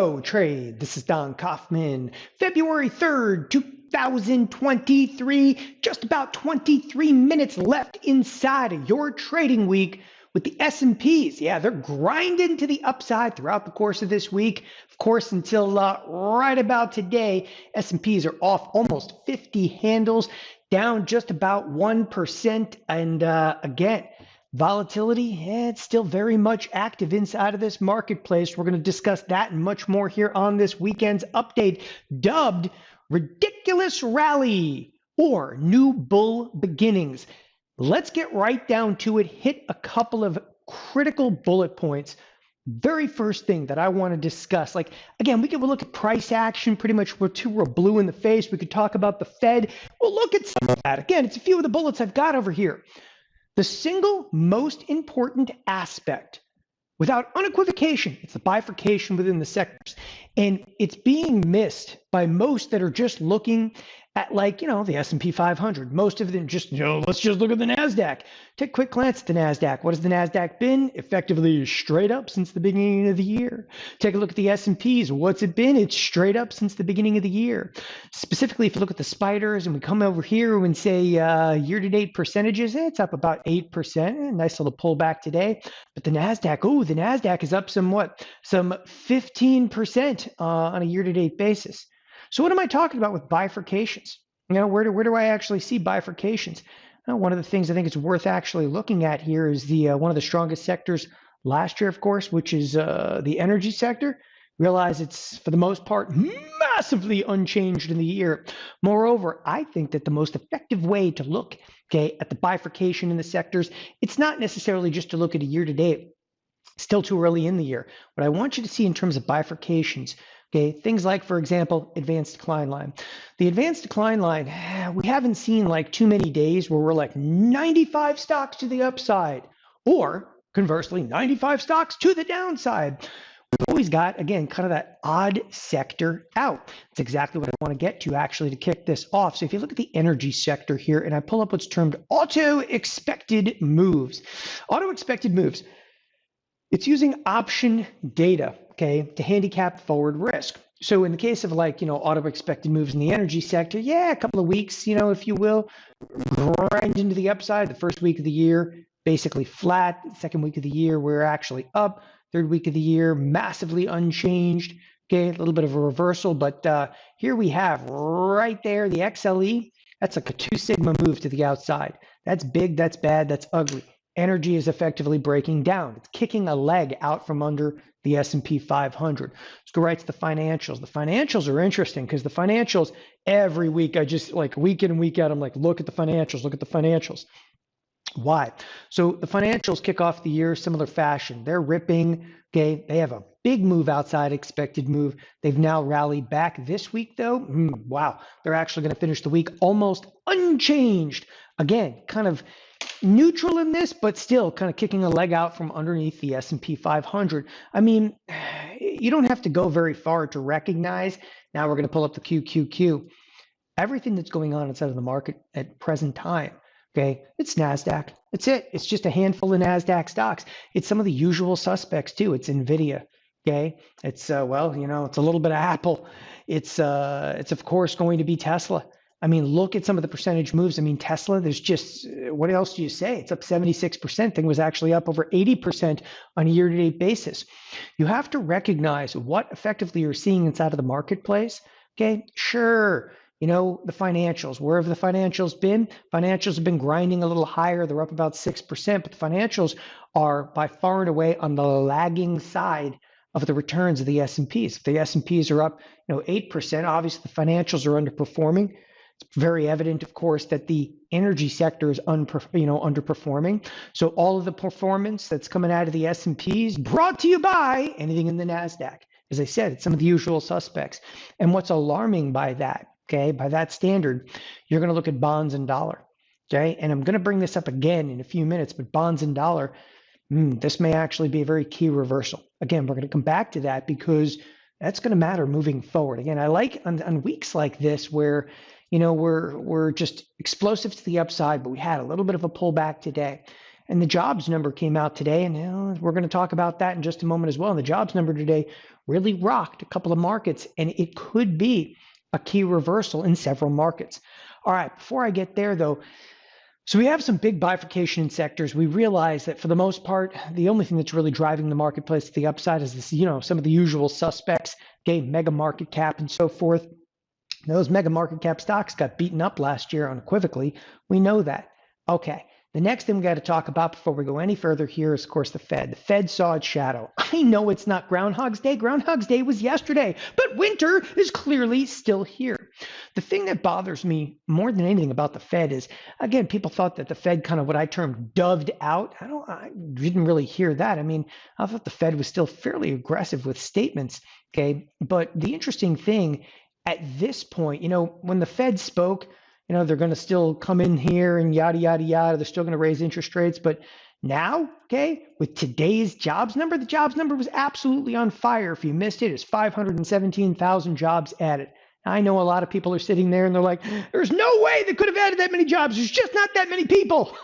TheoTrade. This is Don Kaufman. February 3rd, 2023. Just about 23 minutes left inside of your trading week with the S&Ps. Yeah, they're grinding to the upside throughout the course of this week. Of course, until right about today, S&Ps are off almost 50 handles, down just about 1%. And again, volatility, it's still very much active inside of this marketplace. We're going to discuss that and much more here on this weekend's update, dubbed Ridiculous Rally or New Bull Beginnings. Let's get right down to it, hit a couple of critical bullet points. Very first thing that I want to discuss, like, again, we could look at price action, pretty much we're blue in the face. We could talk about the Fed. We'll look at some of that. Again, it's a few of the bullets I've got over here. The single most important aspect, without unequivocation, it's the bifurcation within the sectors. And it's being missed by most that are just looking at, like, the S&P 500. Most of them just, let's just look at the Nasdaq. Take a quick glance at the Nasdaq. What has the Nasdaq been? Effectively straight up since the beginning of the year. Take a look at the S&Ps. What's it been? It's straight up since the beginning of the year. Specifically, if you look at the spiders and we come over here and say year-to-date percentages, it's up about 8%. Nice little pullback today. But the Nasdaq, the Nasdaq is up somewhat, some 15% on a year-to-date basis. So what am I talking about with bifurcations? Where do I actually see bifurcations? One of the things I think it's worth actually looking at here is the one of the strongest sectors last year, of course, which is the energy sector. Realize it's, for the most part, massively unchanged in the year. Moreover, I think that the most effective way to look, at the bifurcation in the sectors, it's not necessarily just to look at a year-to-date. Still too early in the year. What I want you to see in terms of bifurcations, things like, for example, advanced decline line. The advanced decline line, we haven't seen like too many days where we're like 95 stocks to the upside, or conversely, 95 stocks to the downside. We've always got, again, kind of that odd sector out. That's exactly what I want to get to actually to kick this off. So if you look at the energy sector here, and I pull up what's termed auto-expected moves. Auto-expected moves. It's using option data, to handicap forward risk. So in the case of auto-expected moves in the energy sector, a couple of weeks, if you will, grind into the upside. The first week of the year, basically flat. The second week of the year, we're actually up. Third week of the year, massively unchanged. A little bit of a reversal, but here we have right there the XLE. That's like a 2 sigma move to the outside. That's big, that's bad, that's ugly. Energy is effectively breaking down. It's kicking a leg out from under the S&P 500. Let's go right to the financials. The financials are interesting because the financials, every week, I just week in and week out, I'm like, look at the financials, look at the financials. Why? So the financials kick off the year similar fashion. They're ripping, they have a big move outside expected move. They've now rallied back this week though. Wow, they're actually going to finish the week almost unchanged. Again, kind of neutral in this, but still kind of kicking a leg out from underneath the S&P 500. I mean, you don't have to go very far to recognize. Now we're going to pull up the QQQ. Everything that's going on inside of the market at present time, it's Nasdaq. That's it. It's just a handful of Nasdaq stocks. It's some of the usual suspects too. It's Nvidia. It's it's a little bit of Apple. It's of course going to be Tesla. I mean, look at some of the percentage moves. I mean, Tesla, there's just, what else do you say? It's up 76%. Thing was actually up over 80% on a year-to-date basis. You have to recognize what effectively you're seeing inside of the marketplace. Sure. The financials, where have the financials been? Financials have been grinding a little higher. They're up about 6%, but the financials are by far and away on the lagging side of the returns of the S&Ps. If the S&Ps are up, 8%, obviously the financials are underperforming. It's very evident, of course, that the energy sector is underperforming. So all of the performance that's coming out of the S&Ps brought to you by anything in the Nasdaq. As I said, it's some of the usual suspects. And what's alarming by that, by that standard, you're going to look at bonds and dollar. And I'm going to bring this up again in a few minutes, but bonds and dollar, this may actually be a very key reversal. Again, we're going to come back to that because that's going to matter moving forward. Again, I like on weeks like this where we're just explosive to the upside, but we had a little bit of a pullback today. And the jobs number came out today, and we're going to talk about that in just a moment as well. And the jobs number today really rocked a couple of markets, and it could be a key reversal in several markets. All right, before I get there, though, so we have some big bifurcation in sectors. We realize that for the most part, the only thing that's really driving the marketplace to the upside is this, some of the usual suspects, okay, mega market cap and so forth. Those mega market cap stocks got beaten up last year unequivocally. We know that. Okay. The next thing we got to talk about before we go any further here is, of course, the Fed. The Fed saw its shadow. I know it's not Groundhog's Day. Groundhog's Day was yesterday, but winter is clearly still here. The thing that bothers me more than anything about the Fed is, again, people thought that the Fed kind of what I termed doved out. I didn't really hear that. I mean, I thought the Fed was still fairly aggressive with statements, okay? But the interesting thing at this point, when the Fed spoke, they're going to still come in here and yada, yada, yada. They're still going to raise interest rates. But now, okay, with today's jobs number, the jobs number was absolutely on fire. If you missed it, it's 517,000 jobs added. I know a lot of people are sitting there and they're like, there's no way they could have added that many jobs. There's just not that many people.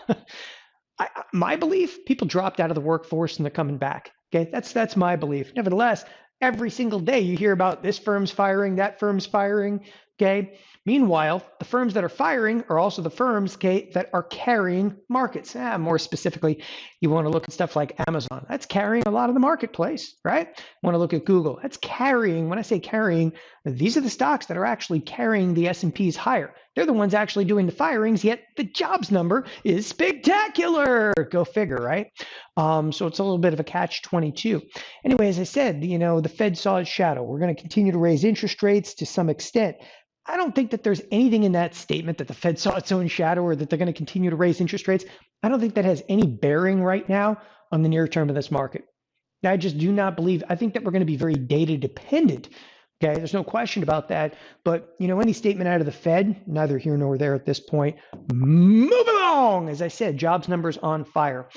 My belief, people dropped out of the workforce and they're coming back. Okay, that's my belief. Nevertheless, every single day you hear about this firm's firing, that firm's firing. Okay. Meanwhile, the firms that are firing are also the firms, okay, that are carrying markets. More specifically, you want to look at stuff like Amazon. That's carrying a lot of the marketplace, right? You want to look at Google. That's carrying. When I say carrying, these are the stocks that are actually carrying the S&Ps higher. They're the ones actually doing the firings, yet the jobs number is spectacular. Go figure, right? So it's a little bit of a catch-22. Anyway, as I said, the Fed saw its shadow. We're going to continue to raise interest rates to some extent. I don't think that there's anything in that statement that the Fed saw its own shadow or that they're going to continue to raise interest rates. I don't think that has any bearing right now on the near term of this market. I just do not believe. I think that we're going to be very data dependent. Okay, there's no question about that. But, any statement out of the Fed, neither here nor there at this point. Move along. As I said, jobs numbers on fire.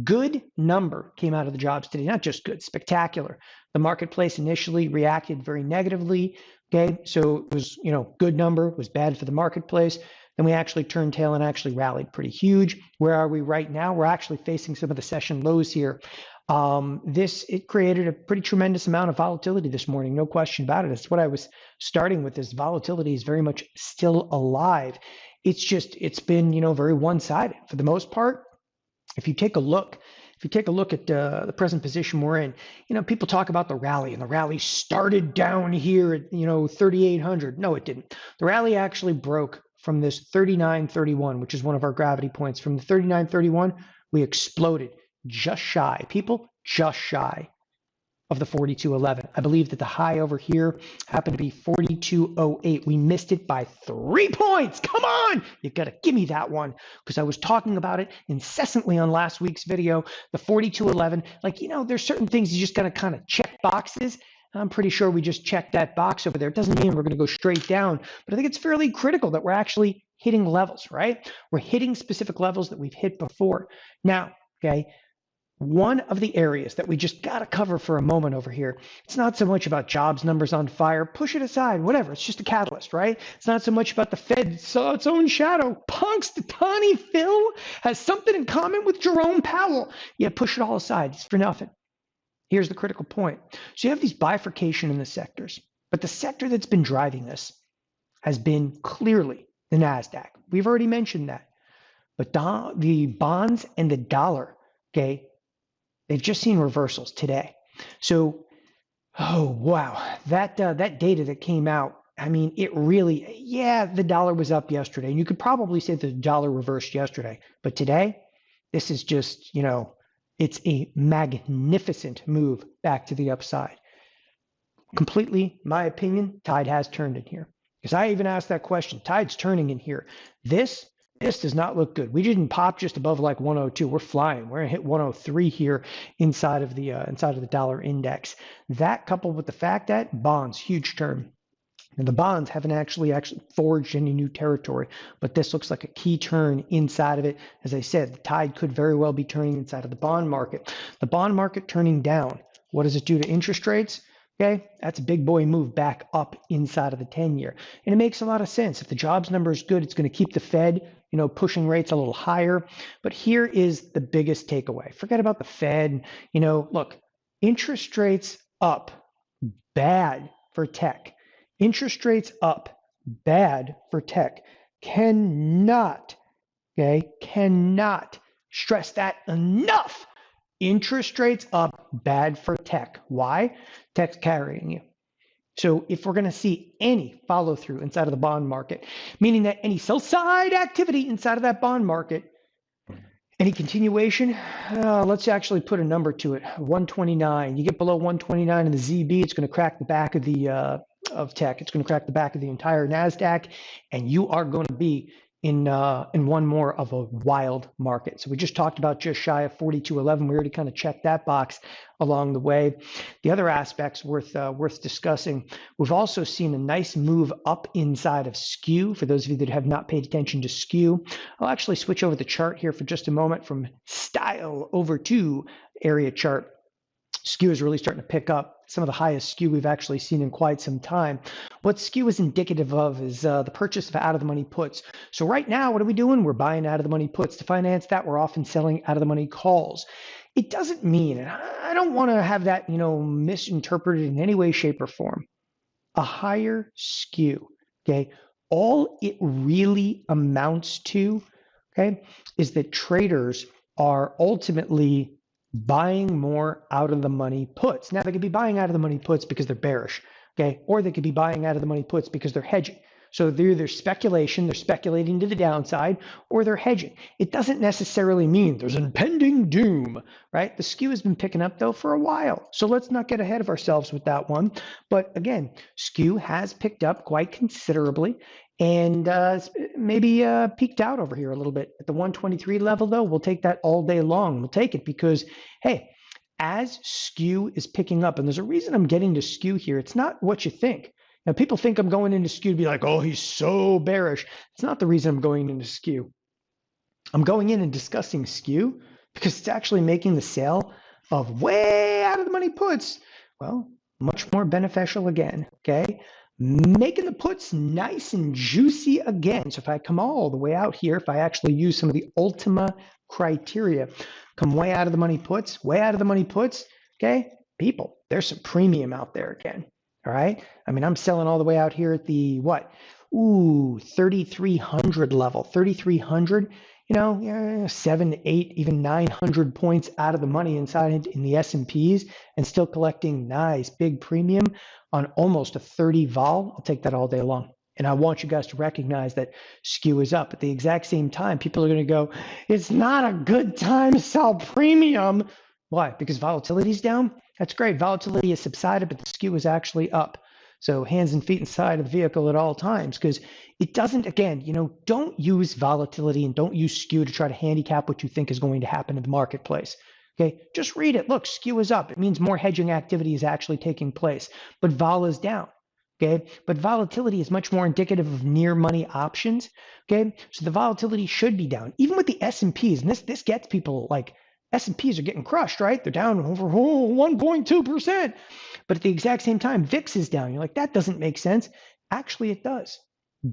Good number came out of the jobs today. Not just good, spectacular. The marketplace initially reacted very negatively. Okay, so it was, good number, was bad for the marketplace. Then we actually turned tail and actually rallied pretty huge. Where are we right now? We're actually facing some of the session lows here. It created a pretty tremendous amount of volatility this morning, no question about it. That's what I was starting with. This volatility is very much still alive. It's been, very one-sided for the most part. If you take a look at the present position we're in, people talk about the rally, and the rally started down here at, 3,800. No, it didn't. The rally actually broke from this 39.31, which is one of our gravity points. From the 39.31, we exploded just shy of the 42.11. I believe that the high over here happened to be 42.08. We missed it by 3 points. Come on, you got to give me that one, because I was talking about it incessantly on last week's video. The 42.11, there's certain things you just got to kind of check boxes. I'm pretty sure we just checked that box over there. It doesn't mean we're going to go straight down, but I think it's fairly critical that we're actually hitting levels, right? We're hitting specific levels that we've hit before. Now, okay, one of the areas that we just got to cover for a moment over here, it's not so much about jobs numbers on fire, push it aside, whatever. It's just a catalyst, right? It's not so much about the Fed saw its own shadow. Punxsutawney Phil has something in common with Jerome Powell. Yeah, push it all aside. It's for nothing. Here's the critical point. So you have these bifurcation in the sectors, but the sector that's been driving this has been clearly the Nasdaq. We've already mentioned that. But the bonds and the dollar, okay, they've just seen reversals today. So, oh, wow. That data that came out, I mean, it really, the dollar was up yesterday. And you could probably say the dollar reversed yesterday. But today, this is just, it's a magnificent move back to the upside. Completely, my opinion, tide has turned in here. Because I even asked that question. Tide's turning in here. This does not look good. We didn't pop just above like 102. We're flying. We're gonna hit 103 here inside of the dollar index. That coupled with the fact that bonds, huge turn. And the bonds haven't actually forged any new territory, but this looks like a key turn inside of it. As I said, the tide could very well be turning inside of the bond market. The bond market turning down. What does it do to interest rates? Okay, that's a big boy move back up inside of the 10-year. And it makes a lot of sense. If the jobs number is good, it's going to keep the Fed, pushing rates a little higher. But here is the biggest takeaway. Forget about the Fed. Look, interest rates up, bad for tech. Interest rates up, bad for tech. Cannot stress that enough. Interest rates up, bad for tech. Why? Tech's carrying you. So if we're going to see any follow through inside of the bond market, meaning that any sell side activity inside of that bond market, any continuation, let's actually put a number to it, 129. You get below 129 in the ZB, it's going to crack the back of the of tech. It's going to crack the back of the entire Nasdaq, and you are going to be in one more of a wild market. So we just talked about just shy of 42.11. We already kind of checked that box along the way. The other aspects worth discussing. We've also seen a nice move up inside of SKEW. For those of you that have not paid attention to SKEW, I'll actually switch over the chart here for just a moment from style over to area chart. SKEW is really starting to pick up. Some of the highest SKEW we've actually seen in quite some time. What SKEW is indicative of is the purchase of out-of-the-money puts. So right now, what are we doing? We're buying out-of-the-money puts. To finance that, we're often selling out-of-the-money calls. It doesn't mean, and I don't want to have that misinterpreted in any way, shape, or form, a higher SKEW, okay? All it really amounts to, okay, is that traders are ultimately buying more out of the money puts. Now, they could be buying out of the money puts because they're bearish, okay? Or they could be buying out of the money puts because they're hedging. So they're either speculation, they're speculating to the downside, or they're hedging. It doesn't necessarily mean there's impending doom, right? The SKEW has been picking up though for a while. So let's not get ahead of ourselves with that one. But again, SKEW has picked up quite considerably. And maybe peaked out over here a little bit at the 123 level, though. We'll take that all day long. We'll take it because, hey, as SKEW is picking up, and there's a reason I'm getting to SKEW here. It's not what you think. Now, people think I'm going into SKEW to be like, oh, he's so bearish. It's not the reason I'm going into SKEW. I'm going in and discussing SKEW because it's actually making the sale of way out of the money puts, well, much more beneficial again, okay? Making the puts nice and juicy again. So if I come all the way out here, if I actually use some of the Ultima criteria, come way out of the money puts, okay? People, there's some premium out there again, all right? I mean, I'm selling all the way out here at the, 3,300 level, 3,300, 7, 8, even 900 points out of the money inside in the S&Ps and still collecting nice big premium on almost a 30 vol. I'll take that all day long. And I want you guys to recognize that SKEW is up. At the exact same time, people are going to go, it's not a good time to sell premium. Why? Because volatility is down? That's great. Volatility has subsided, but the SKEW is actually up. So hands and feet inside of the vehicle at all times, because it doesn't, again, don't use volatility and don't use SKEW to try to handicap what you think is going to happen in the marketplace. Okay, just read it. Look, SKEW is up. It means more hedging activity is actually taking place, but vol is down. Okay, but volatility is much more indicative of near money options. Okay, so the volatility should be down, even with the S&Ps, and this gets people like, S&Ps are getting crushed, right? They're down over 1.2%. But at the exact same time, VIX is down. You're like, that doesn't make sense. Actually, it does.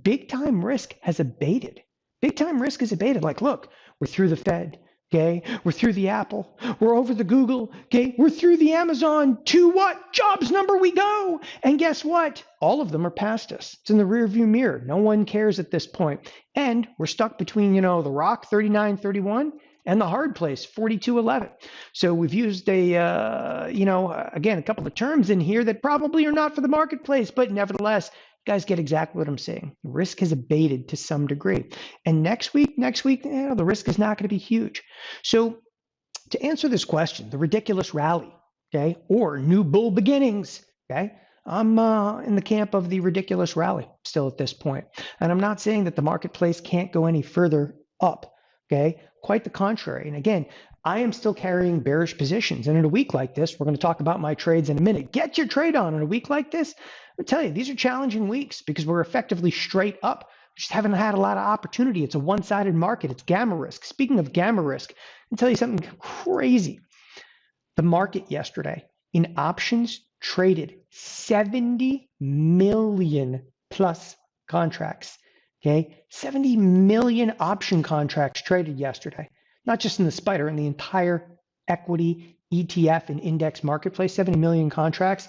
Big time risk has abated. Big time risk has abated. Like, look, we're through the Fed. Okay, we're through the Apple. We're over the Google. Okay, we're through the Amazon. To what jobs number we go? And guess what? All of them are past us. It's in the rearview mirror. No one cares at this point. And we're stuck between, the rock 39.31 and the hard place 42.11. So we've used again, a couple of terms in here that probably are not for the marketplace, but nevertheless, you guys get exactly what I'm saying. Risk has abated to some degree. And next week, the risk is not going to be huge. So to answer this question, the ridiculous rally, okay, or new bull beginnings, okay, I'm in the camp of the ridiculous rally still at this point. And I'm not saying that the marketplace can't go any further up, okay? Quite the contrary. And again, I am still carrying bearish positions. And in a week like this, we're going to talk about my trades in a minute. Get your trade on in a week like this. I tell you, these are challenging weeks because we're effectively straight up. Just haven't had a lot of opportunity. It's a one-sided market. It's gamma risk. Speaking of gamma risk, I'll tell you something crazy. The market yesterday in options traded 70 million plus contracts. Okay, 70 million option contracts traded yesterday, not just in the spider, in the entire equity, ETF, and index marketplace, 70 million contracts.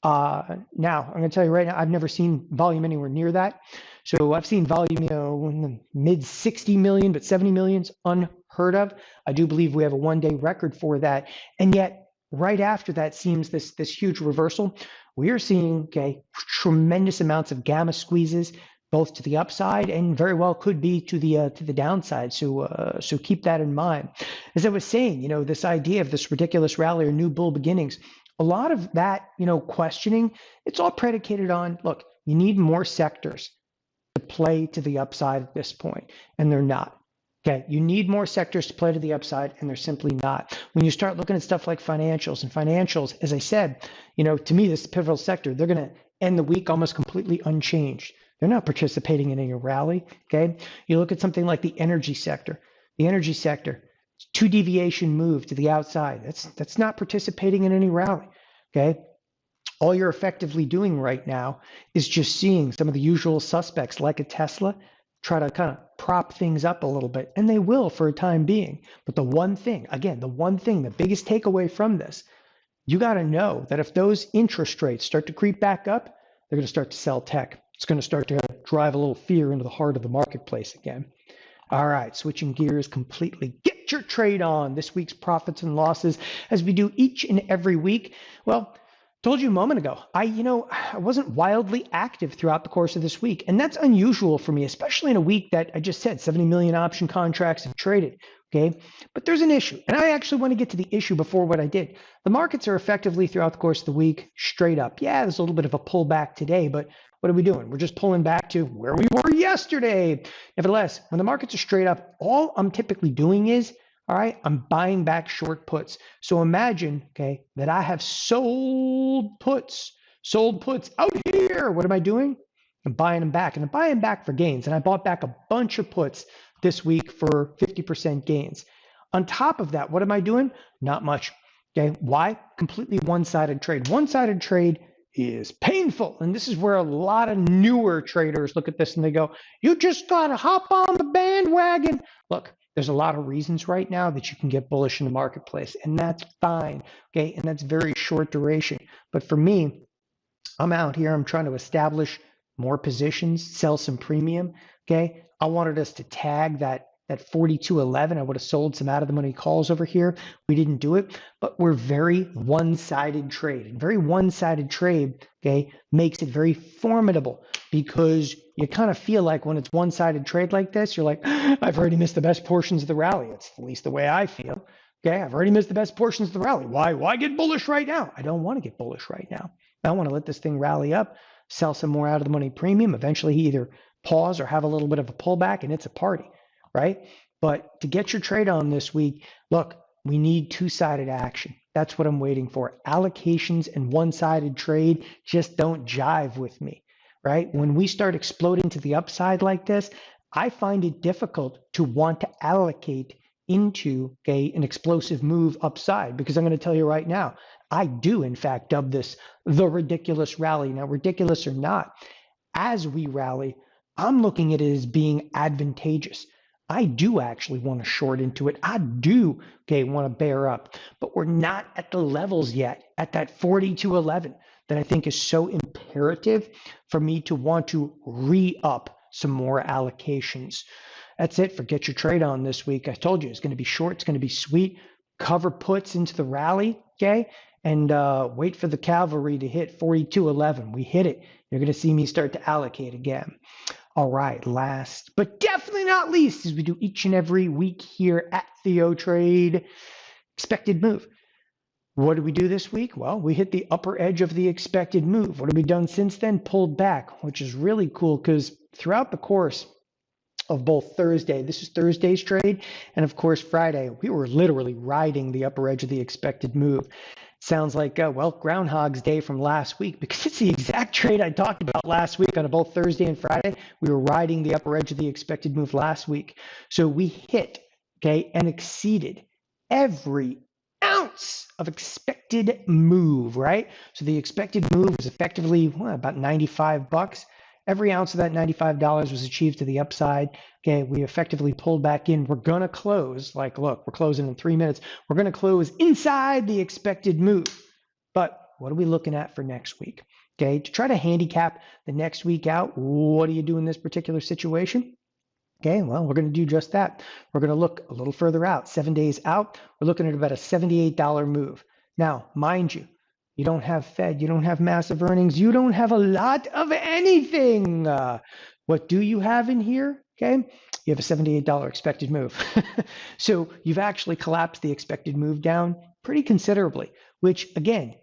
Now, I'm going to tell you right now, I've never seen volume anywhere near that. So I've seen volume, in the mid 60 million, but 70 million's unheard of. I do believe we have a one-day record for that. And yet, right after that seems this huge reversal. We are seeing, tremendous amounts of gamma squeezes, both to the upside and very well could be to the downside. So keep that in mind. As I was saying, this idea of this ridiculous rally or new bull beginnings, a lot of that, questioning, it's all predicated on, look, you need more sectors to play to the upside at this point, and they're not. Okay, you need more sectors to play to the upside, and they're simply not. When you start looking at stuff like financials, and financials, as I said, to me, this is a pivotal sector. They're going to end the week almost completely unchanged. They're not participating in any rally. Okay, you look at something like the energy sector. The energy sector, 2 deviation move to the outside. That's not participating in any rally. Okay. All you're effectively doing right now is just seeing some of the usual suspects like a Tesla try to kind of prop things up a little bit, and they will for a time being. But the one thing, the biggest takeaway from this, you got to know that if those interest rates start to creep back up, they're going to start to sell tech. It's going to start to drive a little fear into the heart of the marketplace again. All right, switching gears completely. Get your trade on. This week's profits and losses, as we do each and every week. Well, told you a moment ago, I wasn't wildly active throughout the course of this week, and that's unusual for me, especially in a week that I just said 70 million option contracts have traded. Okay, but there's an issue, and I actually want to get to the issue before what I did. The markets are effectively throughout the course of the week straight up. Yeah, there's a little bit of a pullback today, but what are we doing? We're just pulling back to where we were yesterday. Nevertheless, when the markets are straight up, all I'm typically doing is, all right, I'm buying back short puts. So imagine, that I have sold puts out here. What am I doing? I'm buying them back, and I'm buying back for gains. And I bought back a bunch of puts this week for 50% gains. On top of that, what am I doing? Not much. Okay, why? Completely one-sided trade. One-sided trade is painful. And this is where a lot of newer traders look at this and they go, you just got to hop on the bandwagon. Look, there's a lot of reasons right now that you can get bullish in the marketplace, and that's fine. Okay, and that's very short duration. But for me, I'm out here. I'm trying to establish more positions, sell some premium. Okay, I wanted us to tag that 42.11. I would have sold some out of the money calls over here. We didn't do it, but we're very one-sided trade. And very one-sided trade, makes it very formidable, because you kind of feel like when it's one-sided trade like this, you're like, I've already missed the best portions of the rally. It's at least the way I feel. Okay, I've already missed the best portions of the rally. Why get bullish right now? I don't want to get bullish right now. I want to let this thing rally up, sell some more out of the money premium, eventually either pause or have a little bit of a pullback, and it's a party, right? But to get your trade on this week, look, we need two-sided action. That's what I'm waiting for. Allocations and one-sided trade just don't jive with me, right? When we start exploding to the upside like this, I find it difficult to want to allocate into an explosive move upside, because I'm going to tell you right now, I do in fact dub this the ridiculous rally. Now, ridiculous or not, as we rally, I'm looking at it as being advantageous. I do actually want to short into it. I do want to bear up, but we're not at the levels yet at that 42.11 that I think is so imperative for me to want to re-up some more allocations. That's it for Get Your Trade On this week. I told you it's going to be short. It's going to be sweet. Cover puts into the rally, and wait for the cavalry to hit 42.11. We hit it. You're going to see me start to allocate again. All right, last but definitely not least, as we do each and every week here at TheoTrade, expected move. What did we do this week? Well, we hit the upper edge of the expected move. What have we done since then? Pulled back, which is really cool, because throughout the course of both Thursday, this is Thursday's trade, and of course Friday, we were literally riding the upper edge of the expected move. Sounds like, Groundhog's Day from last week, because it's the exact trade I talked about last week on both Thursday and Friday. We were riding the upper edge of the expected move last week. So we hit, and exceeded every ounce ounce of expected move, right? So the expected move was effectively about 95 bucks. Every ounce of that $95 was achieved to the upside. Okay, we effectively pulled back in. We're going to close, like, look, we're closing in 3 minutes. We're going to close inside the expected move. But what are we looking at for next week? Okay, to try to handicap the next week out, what do you do in this particular situation? Okay, well, we're going to do just that. We're going to look a little further out, 7 days out. We're looking at about a $78 move. Now, mind you, you don't have Fed, you don't have massive earnings, you don't have a lot of anything. What do you have in here? Okay, you have a $78 expected move. So you've actually collapsed the expected move down pretty considerably, which again,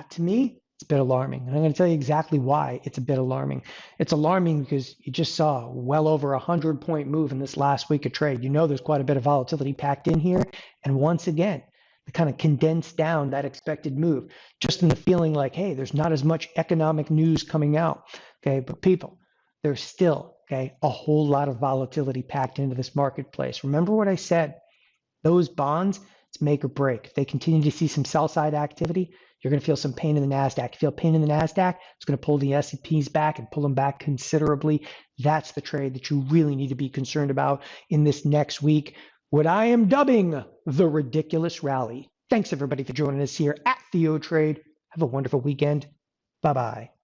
to me, it's a bit alarming. And I'm going to tell you exactly why it's a bit alarming. It's alarming because you just saw well over 100-point move in this last week of trade. You know there's quite a bit of volatility packed in here. And once again, they kind of condensed down that expected move just in the feeling like, hey, there's not as much economic news coming out. Okay, but people, there's still, okay, a whole lot of volatility packed into this marketplace. Remember what I said, those bonds, it's make or break. If they continue to see some sell side activity, you're going to feel some pain in the Nasdaq. You feel pain in the Nasdaq, it's going to pull the S&Ps back and pull them back considerably. That's the trade that you really need to be concerned about in this next week, what I am dubbing the ridiculous rally. Thanks everybody for joining us here at TheoTrade. Have a wonderful weekend. Bye-bye.